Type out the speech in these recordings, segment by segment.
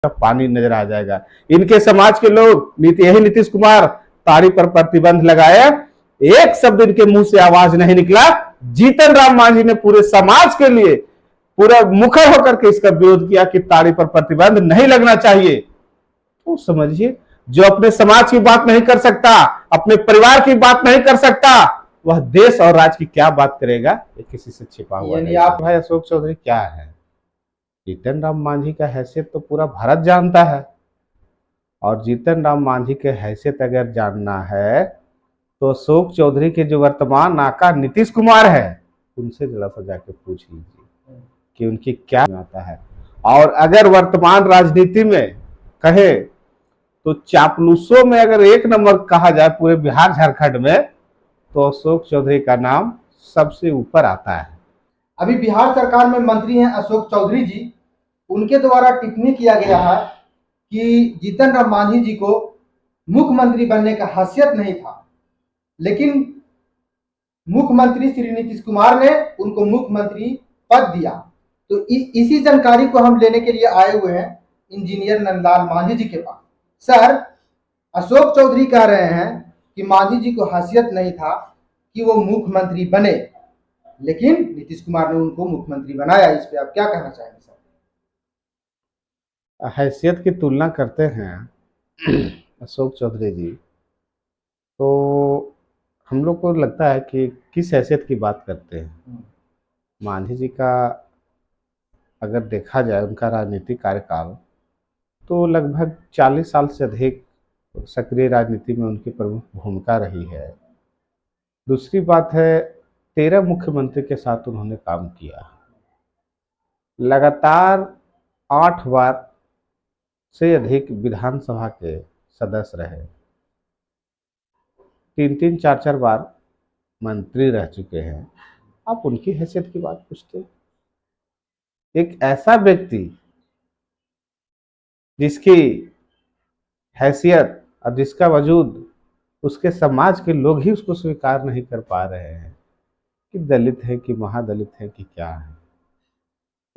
का पानी नजर आ जाएगा। इनके समाज के लोग यही नीतीश कुमार ताड़ी पर प्रतिबंध लगाए, एक शब्द इनके मुंह से आवाज नहीं निकला। जीतन राम मांझी ने पूरे समाज के लिए पूरा मुखर होकर के इसका विरोध किया कि ताड़ी पर प्रतिबंध नहीं लगना चाहिए। तो समझिए, जो अपने समाज की बात नहीं कर सकता, अपने परिवार की बात नहीं कर सकता, वह देश और राज्य की क्या बात करेगा? ये किसी से छिपा हुआ नहीं। आप भाई अशोक चौधरी क्या है? जीतन राम मांझी का हैसियत तो पूरा भारत जानता है, और जीतन राम मांझी के हैसियत अगर जानना है तो अशोक चौधरी के जो वर्तमान आका नीतीश कुमार है उनसे जरा सा जाके पूछ लीजिए कि उनकी क्या आता है। और अगर वर्तमान राजनीति में कहे तो चापलूसों में अगर एक नंबर कहा जाए पूरे बिहार झारखंड में, तो अशोक चौधरी का नाम सबसे ऊपर आता है। अभी बिहार सरकार में मंत्री हैं अशोक चौधरी जी, उनके द्वारा टिप्पणी किया गया है कि जीतन राम मांझी जी को मुख्यमंत्री बनने का हैसियत नहीं था, लेकिन मुख्यमंत्री श्री नीतीश कुमार ने उनको मुख्यमंत्री पद दिया। तो इसी जानकारी को हम लेने के लिए आए हुए हैं इंजीनियर नंदलाल मांझी जी के पास। सर, अशोक चौधरी कह रहे हैं कि मांझी जी को हैसियत नहीं था कि वो मुख्यमंत्री बने, लेकिन नीतीश कुमार ने उनको मुख्यमंत्री बनाया। इस पे आप क्या कहना चाहेंगे सर? हैसियत की तुलना करते हैं अशोक चौधरी जी, तो हम लोग को लगता है कि किस हैसियत की बात करते हैं। मांझी जी का अगर देखा जाए उनका राजनीतिक कार्यकाल, तो लगभग 40 साल से अधिक सक्रिय राजनीति में उनकी प्रमुख भूमिका रही है। दूसरी बात है, 13 मुख्यमंत्री के साथ उन्होंने काम किया, लगातार 8 बार से अधिक विधानसभा के सदस्य रहे, 3-3, 4-4 बार मंत्री रह चुके हैं। आप उनकी हैसियत की बात पूछते? एक ऐसा व्यक्ति जिसकी हैसियत और जिसका वजूद उसके समाज के लोग ही उसको स्वीकार नहीं कर पा रहे हैं कि दलित है कि महादलित है कि क्या है।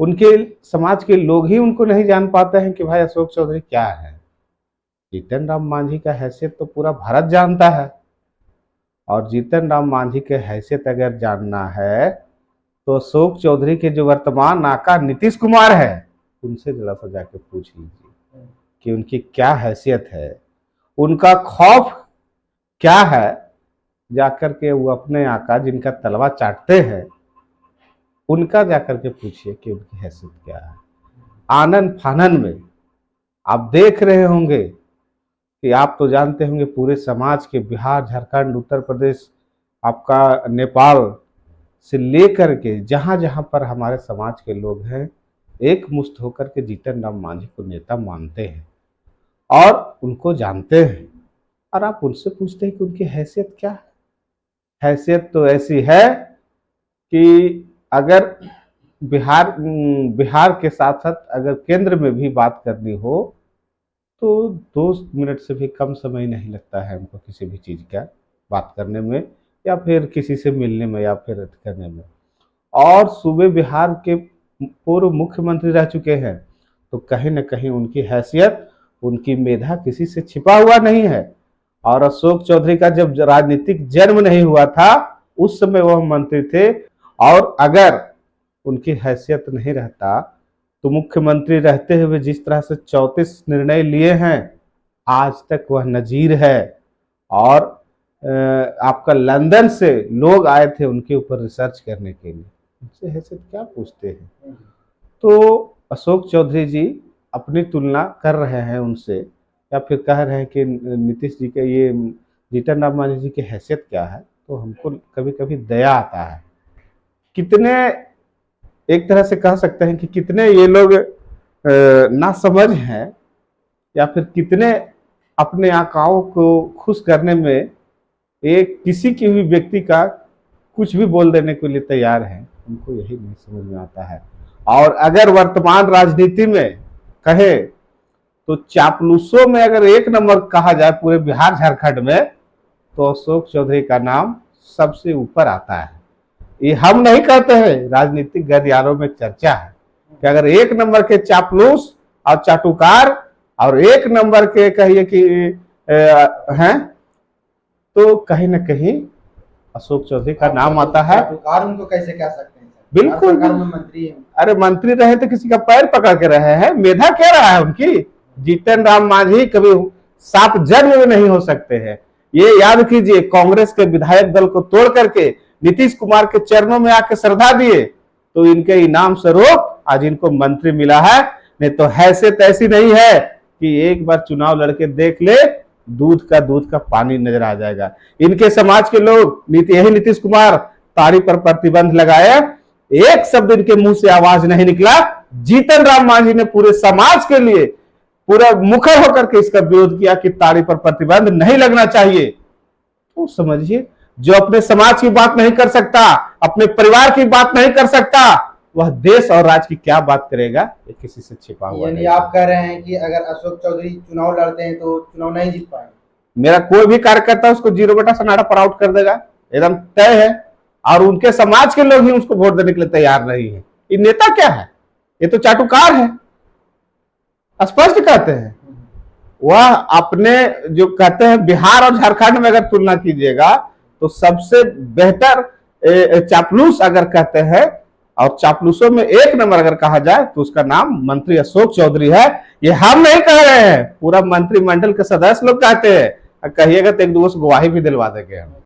उनके समाज के लोग ही उनको नहीं जान पाते हैं कि भाई अशोक चौधरी क्या है। जीतन राम मांझी का हैसियत तो पूरा भारत जानता है, और जीतन राम मांझी के हैसियत अगर जानना है तो अशोक चौधरी के जो वर्तमान आका नीतीश कुमार है उनसे जरा सा जाके पूछ लीजिए कि उनकी क्या हैसियत है, उनका खौफ क्या है। जाकर के वो अपने आका जिनका तलवा चाटते हैं उनका जाकर के पूछिए कि उनकी हैसियत क्या है। आनन फानन में आप देख रहे होंगे कि आप तो जानते होंगे पूरे समाज के बिहार, झारखंड, उत्तर प्रदेश, आपका नेपाल से लेकर के जहां जहां पर हमारे समाज के लोग हैं, एक मुश्त होकर के जीतन राम मांझी को नेता मानते हैं और उनको जानते हैं। और आप उनसे पूछते हैं कि उनकी हैसियत क्या है। हैसियत तो ऐसी है कि अगर बिहार के साथ साथ अगर केंद्र में भी बात करनी हो तो 2 मिनट से भी कम समय नहीं लगता है उनको किसी भी चीज़ का बात करने में, या फिर किसी से मिलने में, या फिर करने में। और सूबे बिहार के पूर्व मुख्यमंत्री रह चुके हैं, तो कहीं न कहीं उनकी हैसियत, उनकी मेधा किसी से छिपा हुआ नहीं है। और अशोक चौधरी का जब राजनीतिक जन्म नहीं हुआ था उस समय वह मंत्री थे, और अगर उनकी हैसियत नहीं रहता तो मुख्यमंत्री रहते हुए जिस तरह से 34 निर्णय लिए हैं, आज तक वह नजीर है। और आपका लंदन से लोग आए थे उनके ऊपर रिसर्च करने के लिए, उनसे हैसियत क्या पूछते हैं। तो अशोक चौधरी जी अपनी तुलना कर रहे हैं उनसे, या फिर कह रहे हैं कि नीतीश जी के ये जीतन राम मांझी जी की हैसियत क्या है, तो हमको कभी कभी दया आता है। कितने, एक तरह से कह सकते हैं कि कितने ये लोग नासमझ हैं, या फिर कितने अपने आकाओं को खुश करने में एक किसी की भी व्यक्ति का कुछ भी बोल देने के लिए तैयार है, उनको यही नहीं समझ में आता है। और अगर वर्तमान राजनीति में कहे तो चापलूसों में अगर एक नंबर कहा जाए पूरे बिहार झारखंड में, तो अशोक चौधरी का नाम सबसे ऊपर आता है। ये हम नहीं कहते हैं, राजनीतिक गलियारों में चर्चा है कि अगर एक नंबर के चापलूस और चाटुकार और एक नंबर के कहिए कि हैं, तो कहीं ना कहीं अशोक चौधरी का नाम आता है। सरकार उनको कैसे कह सकते हैं? बिल्कुल सरकार में मंत्री है। अरे मंत्री रहे तो किसी का पैर पकड़ के रहे हैं, मेधा क्या रहा है उनकी। जीतन राम मांझी कभी 7 जन्म में नहीं हो सकते हैं। ये याद कीजिए, कांग्रेस के विधायक दल को तोड़ करके नीतीश कुमार के चरणों में आके श्रद्धा दिए, तो इनके इनाम स्वरूप आज इनको मंत्री मिला है। नहीं तो हैसियत ऐसी नहीं है कि एक बार चुनाव लड़के देख ले, दूध का पानी नजर आ जाएगा। इनके समाज के लोग यही नीतीश कुमार ताड़ी पर प्रतिबंध लगाए, एक शब्द इनके मुंह से आवाज नहीं निकला। जीतन राम मांझी ने पूरे समाज के लिए पूरा मुखर होकर के इसका विरोध किया कि ताड़ी पर प्रतिबंध नहीं लगना चाहिए। तो समझिए, जो अपने समाज की बात नहीं कर सकता, अपने परिवार की बात नहीं कर सकता, वह देश और राज्य की क्या बात करेगा, ये किसी से छिपा हुआ यानी नहीं। आप कह रहे हैं कि अगर अशोक चौधरी चुनाव लड़ते हैं तो चुनाव नहीं जीत पाएंगे? मेरा कोई भी कार्यकर्ता उसको 0 पर आउट कर देगा, एकदम तय है। और उनके समाज के लोग ही उसको वोट देने के लिए तैयार नहीं है। ये नेता क्या है? ये तो चाटुकार है, स्पष्ट कहते हैं। वह अपने जो कहते हैं बिहार और झारखंड में अगर तुलना कीजिएगा तो सबसे बेहतर चापलूस अगर कहते हैं, और चापलूसों में एक नंबर अगर कहा जाए तो उसका नाम मंत्री अशोक चौधरी है। ये हम नहीं कह रहे हैं, पूरा मंत्रिमंडल के सदस्य लोग कहते हैं। कहिएगा तो एक दूसरे से गवाही भी दिलवा देंगे हम।